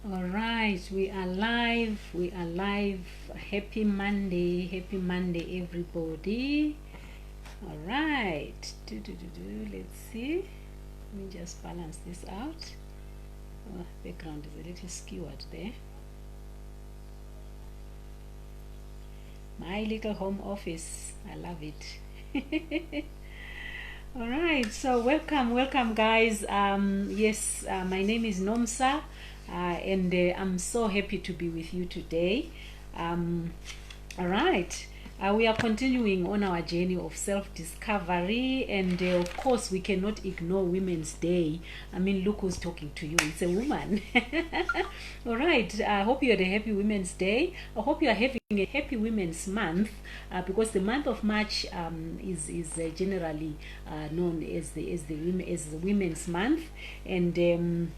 All right, we are live. We are live. Happy Monday. Happy Monday, everybody. All right. Let's see. Let me just balance this out. Oh, background is a little skewered there. My little home office. I love it. All right, so welcome guys. Yes, my name is Nomsa, and I'm so happy to be with you today. All right, we are continuing on our journey of self-discovery, and of course we cannot ignore Women's Day. I mean, look who's talking to you, it's a woman. All right, I hope you had a happy Women's Day. I hope you are having a happy Women's Month, because the month of March is generally known as the Women's Month. And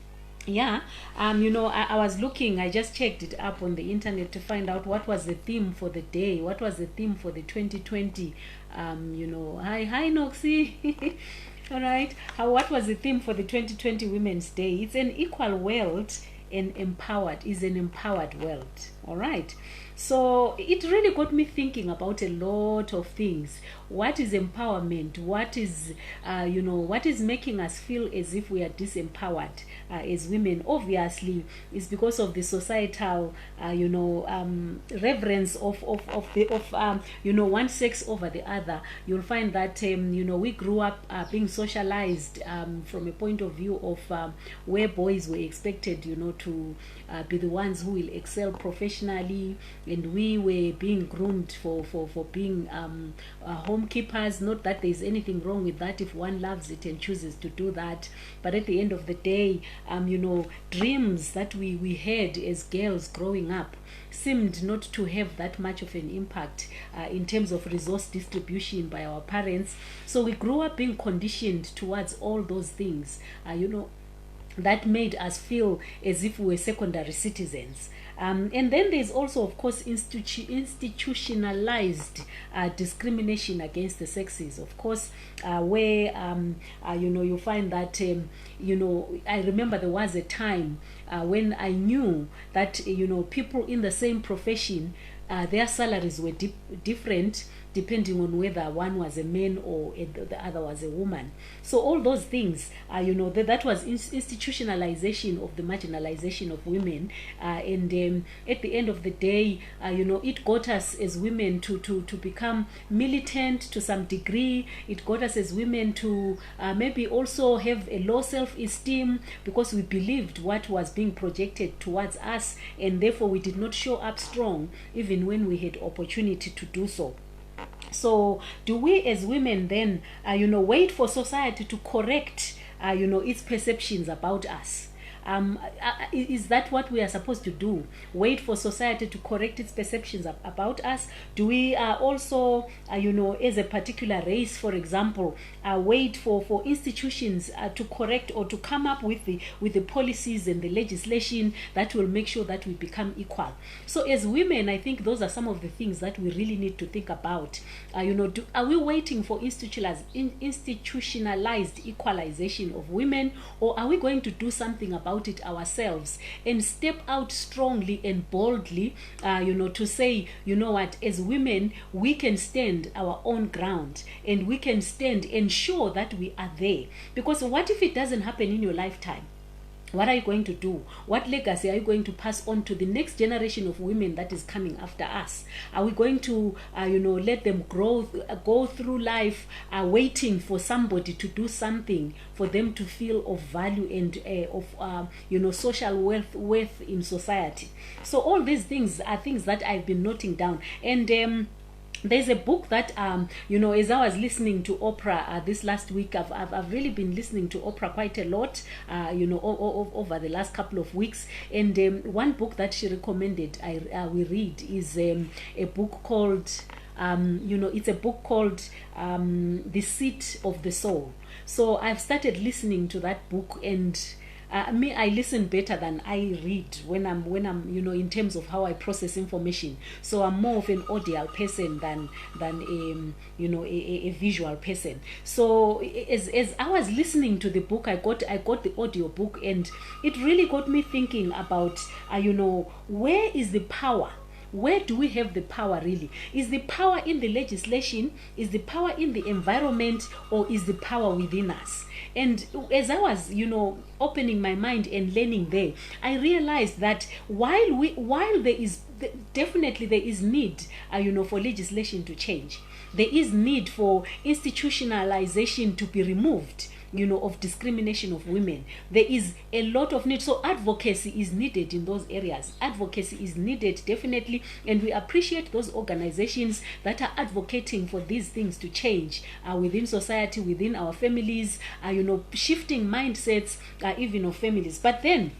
yeah, I was looking, I just checked it up on the internet to find out what was the theme for the day, what was the theme for the 2020. Hi Noxie. All right, what was the theme for the 2020 Women's Day? It's an equal world and empowered, is an empowered world. All right, so it really got me thinking about a lot of things. What is empowerment? What is what is making us feel as if we are disempowered as women? Obviously is because of the societal reverence of one sex over the other. You'll find that we grew up being socialized from a point of view of where boys were expected to be the ones who will excel professionally, and we were being groomed for being homekeepers. Not that there's anything wrong with that if one loves it and chooses to do that, but at the end of the day, dreams that we had as girls growing up seemed not to have that much of an impact in terms of resource distribution by our parents. So we grew up being conditioned towards all those things, that made us feel as if we were secondary citizens. And then there's also, of course, institutionalized discrimination against the sexes, of course, where you find that I remember there was a time when I knew that people in the same profession, their salaries were different depending on whether one was a man or the other was a woman. So all those things, that was institutionalization of the marginalization of women, and at the end of the day, it got us as women to become militant to some degree. It got us as women to maybe also have a low self-esteem because we believed what was being projected towards us, and therefore we did not show up strong even when we had opportunity to do so. So do we as women then wait for society to correct its perceptions about us? Is that what we are supposed to do? Wait for society to correct its perceptions about us? Do we also, as a particular race, for example, wait for institutions to correct or to come up with the policies and the legislation that will make sure that we become equal? So as women, I think those are some of the things that we really need to think about. Are we waiting for institutionalized equalization of women, or are we going to do something about it ourselves and step out strongly and boldly, to say, what, as women we can stand our own ground and we can stand and show that we are there? Because what if it doesn't happen in your lifetime? What are you going to do? What legacy are you going to pass on to the next generation of women that is coming after us? Are we going to, let them go through life waiting for somebody to do something for them to feel of value and of social worth in society? So all these things are things that I've been noting down. And there's a book that as I was listening to Oprah this last week, I've really been listening to Oprah quite a lot over the last couple of weeks, and one book that she recommended we read is a book called it's a book called The Seat of the Soul. So I've started listening to that book, and Me, I listen better than I read when I'm in terms of how I process information. So I'm more of an audio person than a visual person. So as I was listening to the book, I got the audio book, and it really got me thinking about where is the power. Where do we have the power really? Is the power in the legislation? Is the power in the environment? Or is the power within us? And as I was, opening my mind and learning there, I realized that while there is definitely there is need, for legislation to change. There is need for institutionalization to be removed, of discrimination of women. There is a lot of need. So advocacy is needed in those areas. Advocacy is needed, definitely. And we appreciate those organizations that are advocating for these things to change within society, within our families, shifting mindsets, even of families. But then,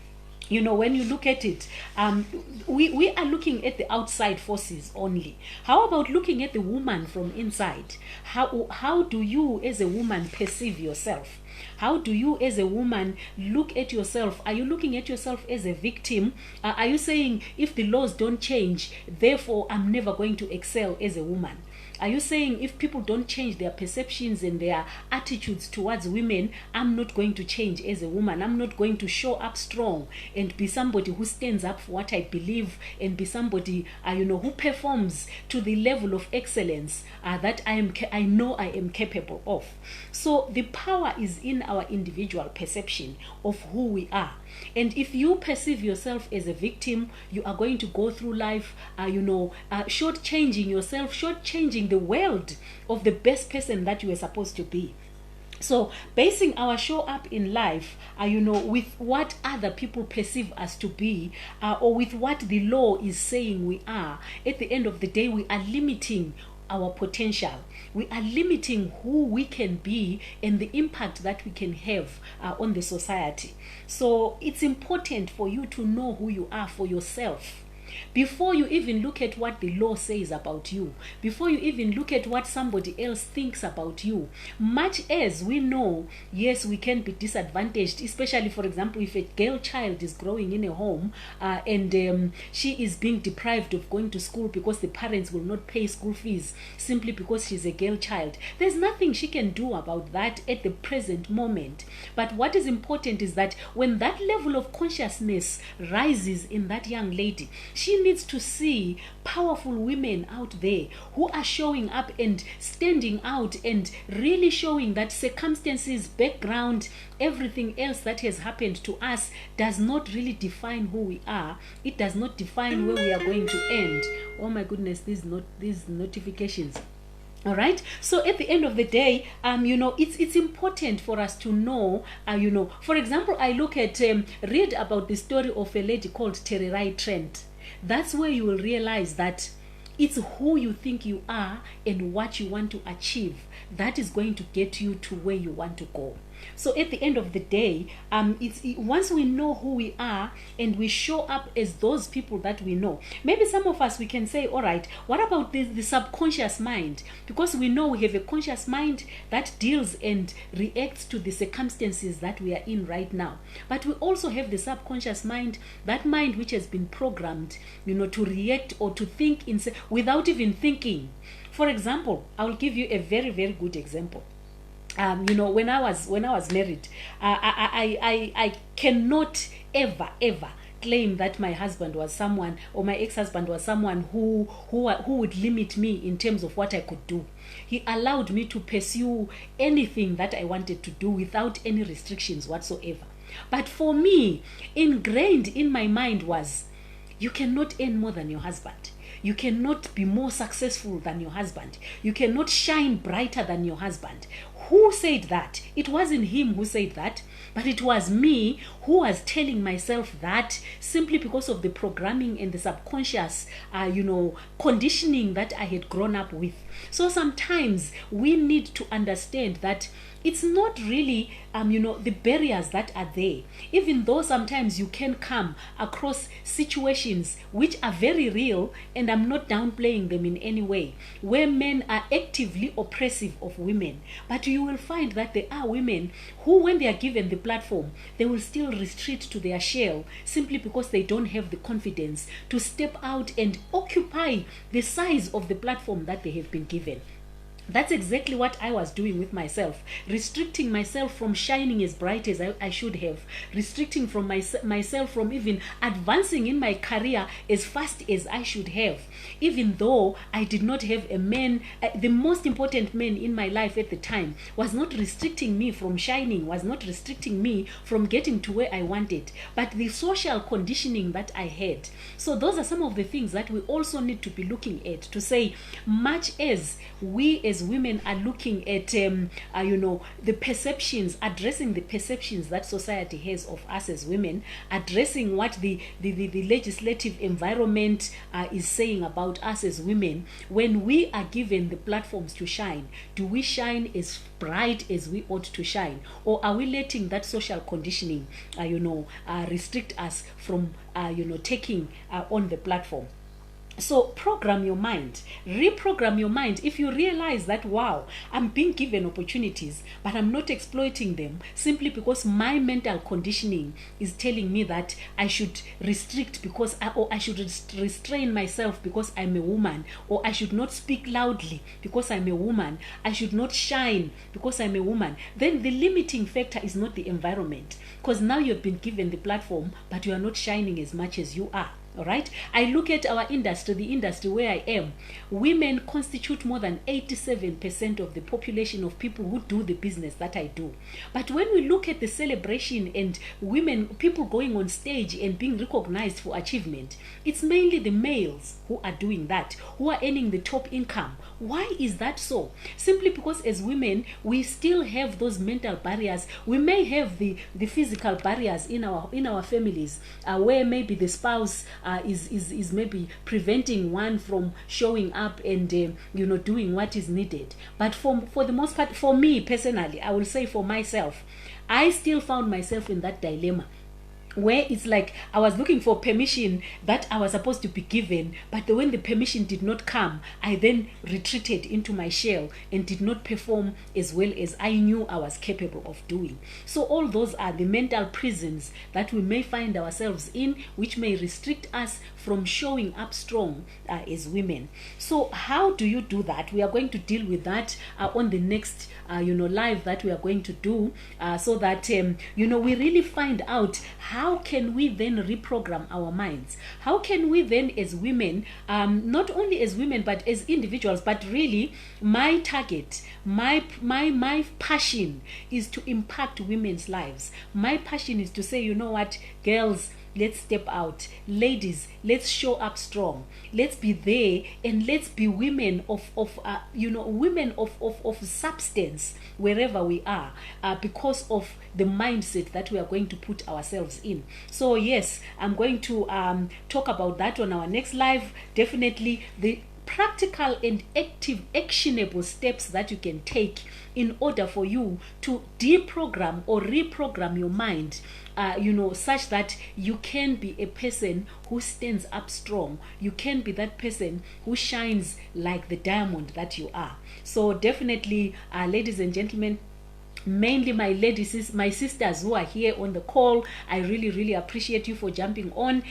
when you look at it, we are looking at the outside forces only. How about looking at the woman from inside? How do you as a woman perceive yourself? How do you as a woman look at yourself? Are you looking at yourself as a victim? Are you saying, if the laws don't change, therefore I'm never going to excel as a woman? Are you saying, if people don't change their perceptions and their attitudes towards women, I'm not going to change as a woman? I'm not going to show up strong and be somebody who stands up for what I believe, and be somebody who performs to the level of excellence that I know I am capable of. So the power is in our individual perception of who we are. And if you perceive yourself as a victim, you are going to go through life, shortchanging yourself, shortchanging the world of the best person that you are supposed to be. So basing our show up in life, with what other people perceive us to be, or with what the law is saying we are, at the end of the day, we are limiting our potential. We are limiting who we can be and the impact that we can have on the society. So it's important for you to know who you are for yourself, before you even look at what the law says about you, before you even look at what somebody else thinks about you. Much as we know, yes, we can be disadvantaged, especially, for example, if a girl child is growing in a home and she is being deprived of going to school because the parents will not pay school fees simply because she's a girl child. There's nothing she can do about that at the present moment. But what is important is that when that level of consciousness rises in that young lady, she needs to see powerful women out there who are showing up and standing out and really showing that circumstances, background, everything else that has happened to us does not really define who we are. It does not define where we are going to end. Oh my goodness, these notifications. All right. So at the end of the day, it's important for us to know, for example, I look at, read about the story of a lady called Tererai Trent. That's where you will realize that it's who you think you are and what you want to achieve that is going to get you to where you want to go. So at the end of the day, once we know who we are and we show up as those people that we know, maybe some of us, we can say, all right, what about the subconscious mind? Because we know we have a conscious mind that deals and reacts to the circumstances that we are in right now. But we also have the subconscious mind, that mind which has been programmed, to react or to think without even thinking. For example, I will give you a very, very good example. When I was married, I cannot ever claim that my husband was someone, or my ex-husband was someone who would limit me in terms of what I could do. He allowed me to pursue anything that I wanted to do without any restrictions whatsoever. But for me, ingrained in my mind was, you cannot earn more than your husband. You cannot be more successful than your husband. You cannot shine brighter than your husband. Who said that? It wasn't him who said that, but it was me who was telling myself that simply because of the programming and the subconscious, conditioning that I had grown up with. So sometimes we need to understand that it's not really the barriers that are there, even though sometimes you can come across situations which are very real, and I'm not downplaying them in any way, where men are actively oppressive of women. But you will find that there are women who, when they are given the platform, they will still retreat to their shell, simply because they don't have the confidence to step out and occupy the size of the platform that they have been given. That's exactly what I was doing with myself, restricting myself from shining as bright as I should have, restricting from myself from even advancing in my career as fast as I should have, even though I did not have a man. The most important man in my life at the time was not restricting me from shining, was not restricting me from getting to where I wanted, but the social conditioning that I had. So those are some of the things that we also need to be looking at, to say, much as we as women are looking at the perceptions, addressing the perceptions that society has of us as women, addressing what the legislative environment is saying about us as women. When we are given the platforms to shine, do we shine as bright as we ought to shine, or are we letting that social conditioning restrict us from taking on the platform? So program your mind, reprogram your mind. If you realize that, wow, I'm being given opportunities, but I'm not exploiting them simply because my mental conditioning is telling me that I should restrict or I should restrain myself because I'm a woman, or I should not speak loudly because I'm a woman, I should not shine because I'm a woman, then the limiting factor is not the environment, because now you've been given the platform, but you are not shining as much as you are. All right. I look at our industry, the industry where I am. Women constitute more than 87% of the population of people who do the business that I do. But when we look at the celebration and people going on stage and being recognized for achievement, it's mainly the males who are doing that, who are earning the top income. Why is that so? Simply because as women, we still have those mental barriers. We may have the physical barriers in our families, where maybe the spouse is maybe preventing one from showing up and doing what is needed. But for the most part, for me personally, I will say for myself, I still found myself in that dilemma, where it's like I was looking for permission that I was supposed to be given, but when the permission did not come, I then retreated into my shell and did not perform as well as I knew I was capable of doing. So all those are the mental prisons that we may find ourselves in, which may restrict us from showing up strong as women. So how do you do that? We are going to deal with that on the next live that we are going to do, so that we really find out how can we then reprogram our minds. How can we then as women, not only as women but as individuals, but really my target, my passion is to impact women's lives. My passion is to say, you know what, girls, let's step out. Ladies, let's show up strong. Let's be there, and let's be women of substance wherever we are, because of the mindset that we are going to put ourselves in. So yes, I'm going to talk about that on our next live. Definitely the practical and actionable steps that you can take in order for you to deprogram or reprogram your mind, such that you can be a person who stands up strong. You can be that person who shines like the diamond that you are. So definitely, ladies and gentlemen, mainly my ladies, my sisters who are here on the call, I really appreciate you for jumping on.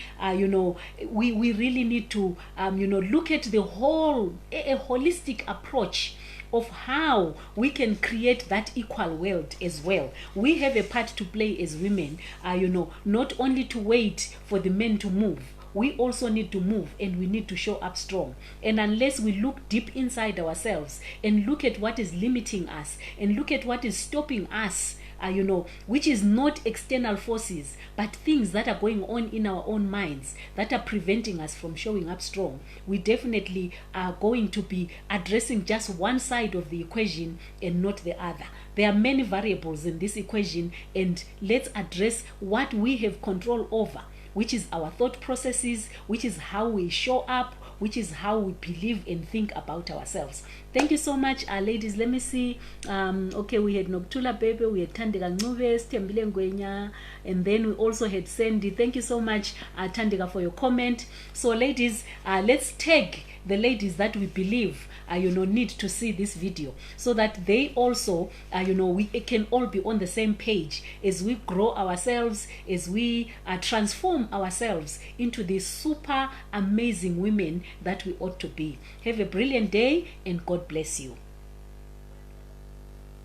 We really need to look at the whole a holistic approach of how we can create that equal world as well. We have a part to play as women, not only to wait for the men to move. We also need to move, and we need to show up strong. And unless we look deep inside ourselves and look at what is limiting us and look at what is stopping us, which is not external forces, but things that are going on in our own minds that are preventing us from showing up strong, we definitely are going to be addressing just one side of the equation and not the other. There are many variables in this equation, and let's address what we have control over, which is our thought processes, which is how we show up, which is how we believe and think about ourselves. Thank you so much, ladies. Let me see. Okay, we had Noktula Bebe, we had Tandika Ncube, Stembile Ngwenya, and then we also had Sandy. Thank you so much, Tandika, for your comment. So ladies, let's tag the ladies that we believe need to see this video, so that they also we can all be on the same page as we grow ourselves, as we transform ourselves into these super amazing women that we ought to be. Have a brilliant day, and God bless you.